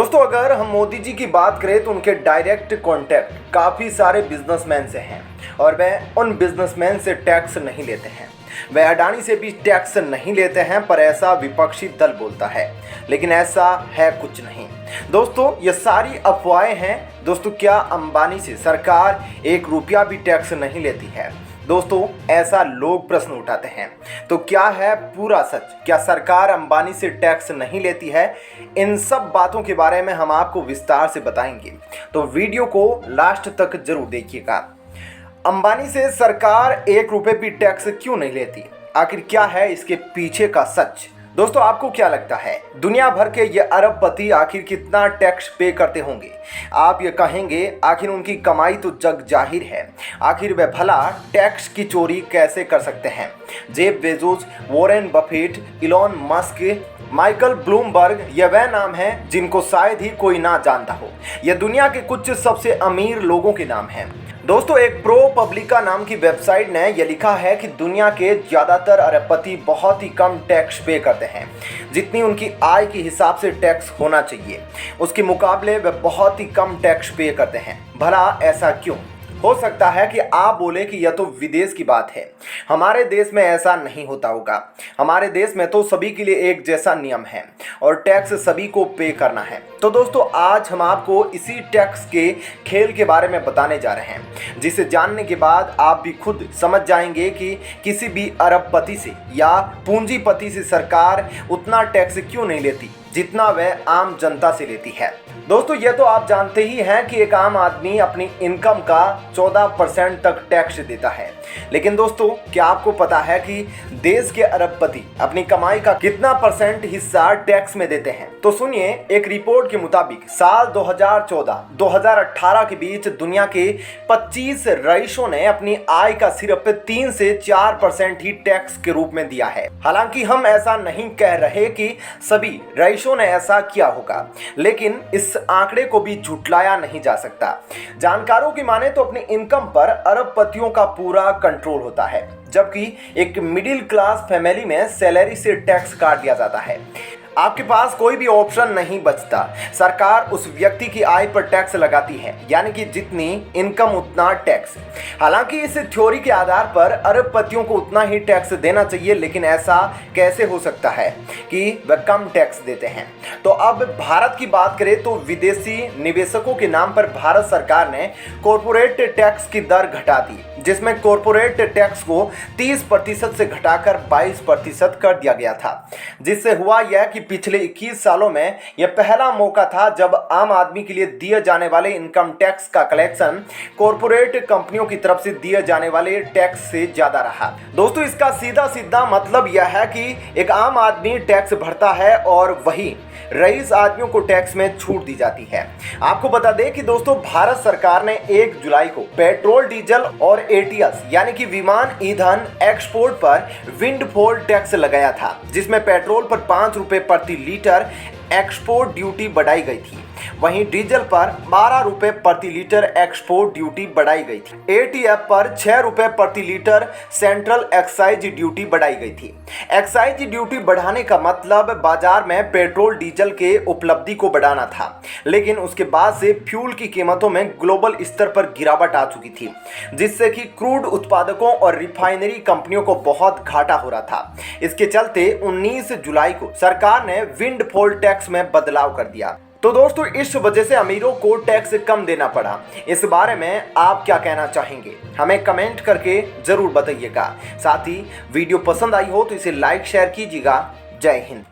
दोस्तों अगर हम मोदी जी की बात करें तो उनके डायरेक्ट कांटेक्ट काफ़ी सारे बिजनेसमैन से हैं और वह उन बिजनेसमैन से टैक्स नहीं लेते हैं। वह अडानी से भी टैक्स नहीं लेते हैं, पर ऐसा विपक्षी दल बोलता है, लेकिन ऐसा है कुछ नहीं। दोस्तों ये सारी अफवाहें हैं। दोस्तों क्या अंबानी से सरकार 1 रुपया भी टैक्स नहीं लेती है? दोस्तों ऐसा लोग प्रश्न उठाते हैं। तो क्या है पूरा सच? क्या सरकार अंबानी से टैक्स नहीं लेती है? इन सब बातों के बारे में हम आपको विस्तार से बताएंगे, तो वीडियो को लास्ट तक जरूर देखिएगा। अंबानी से सरकार 1 रुपये भी टैक्स क्यों नहीं लेती? आखिर क्या है इसके पीछे का सच? दोस्तों आपको क्या लगता है दुनिया भर के ये अरबपति आखिर कितना टैक्स पे करते होंगे? आप ये कहेंगे आखिर उनकी कमाई तो जग जाहिर है, आखिर वे भला टैक्स की चोरी कैसे कर सकते हैं? Jeff Bezos, Warren Buffett, Elon Musk, Michael Bloomberg, ये वह नाम हैं जिनको शायद ही कोई ना जानता हो। यह दुनिया के कुछ सबसे अमीर लोगों के नाम हैं। दोस्तों एक प्रो पब्लिका नाम की वेबसाइट ने यह लिखा है कि दुनिया के ज़्यादातर अरबपति बहुत ही कम टैक्स पे करते हैं, जितनी उनकी आय के हिसाब से टैक्स होना चाहिए उसके मुकाबले वे बहुत ही कम टैक्स पे करते हैं। भला ऐसा क्यों? हो सकता है कि आप बोले कि यह तो विदेश की बात है, हमारे देश में ऐसा नहीं होता होगा। हमारे देश में तो सभी के लिए एक जैसा नियम है और टैक्स सभी को पे करना है। तो दोस्तों आज हम आपको इसी टैक्स के खेल के बारे में बताने जा रहे हैं, जिसे जानने के बाद आप भी खुद समझ जाएंगे कि किसी भी अरबपति से या पूंजीपति से सरकार उतना टैक्स क्यों नहीं लेती जितना वह आम जनता से लेती है। दोस्तों ये तो आप जानते ही हैं कि एक आम आदमी अपनी इनकम का 14% तक टैक्स देता है, लेकिन दोस्तों क्या आपको पता है कि देश के अरबपति अपनी कमाई का कितना % हिस्सा टैक्स में देते हैं? तो सुनिए, एक रिपोर्ट के मुताबिक साल 2014-2018 के बीच दुनिया के 25 रईसों ने अपनी आय का सिर्फ 3 से 4% ही टैक्स के रूप में दिया है। हालांकि हम ऐसा नहीं कह रहे कि सभी रईसों ने ऐसा किया होगा, लेकिन इस आंकड़े को भी झुटलाया नहीं जा सकता। जानकारों की माने तो अपनी इनकम पर अरबपतियों का पूरा कंट्रोल होता है, जबकि एक मिडिल क्लास फैमिली में सैलरी से टैक्स काट दिया जाता है। आपके पास कोई भी ऑप्शन नहीं बचता। सरकार उस व्यक्ति की आय पर टैक्स लगाती है, यानी कि जितनी इनकम उतना टैक्स। हालांकि इस थ्योरी के आधार पर अरबपतियों को उतना ही टैक्स देना चाहिए, लेकिन ऐसा कैसे हो सकता है कि वह कम टैक्स देते हैं? तो अब भारत की बात करें तो विदेशी निवेशकों के नाम पर भारत सरकार ने कॉरपोरेट टैक्स की दर घटा दी, जिसमें कॉरपोरेट टैक्स को 30% से घटाकर 22% कर दिया गया था। जिससे हुआ यह कि पिछले 21 सालों में यह पहला मौका था जब आम आदमी के लिए दिए जाने वाले इनकम टैक्स का कलेक्शन कॉरपोरेट कंपनियों की तरफ से दिए जाने वाले टैक्स से ज्यादा रहा। दोस्तों इसका सीधा सीधा मतलब यह है कि एक आम आदमी टैक्स भरता है और वही रईस आदमियों को टैक्स में छूट दी जाती है। आपको बता दें कि दोस्तों भारत सरकार ने 1 जुलाई को पेट्रोल, डीजल और एटीएस यानी कि विमान ईंधन एक्सपोर्ट पर विंडफॉल टैक्स लगाया था, जिसमें पेट्रोल पर 5 रुपये प्रति लीटर एक्सपोर्ट ड्यूटी बढ़ाई गई थी। वहीं डीजल पर 12 रुपये प्रति लीटर एक्सपोर्ट ड्यूटी बढ़ाई गई थी। एटीएफ पर 6 रुपये प्रति लीटर सेंट्रल एक्साइज ड्यूटी बढ़ाई गई थी। एक्साइज ड्यूटी बढ़ाने का मतलब बाजार में पेट्रोल डीजल के उपलब्धि को बढ़ाना था, लेकिन उसके बाद से फ्यूल की कीमतों में ग्लोबल स्तर पर गिरावट आ चुकी थी, जिससे कि क्रूड उत्पादकों और रिफाइनरी कंपनियों को बहुत घाटा हो रहा था। इसके चलते 19 जुलाई को सरकार ने विंडफॉल टैक्स में बदलाव कर दिया। तो दोस्तों इस वजह से अमीरों को टैक्स कम देना पड़ा। इस बारे में आप क्या कहना चाहेंगे? हमें कमेंट करके जरूर बताइएगा। साथ ही वीडियो पसंद आई हो तो इसे लाइक शेयर कीजिएगा। जय हिंद।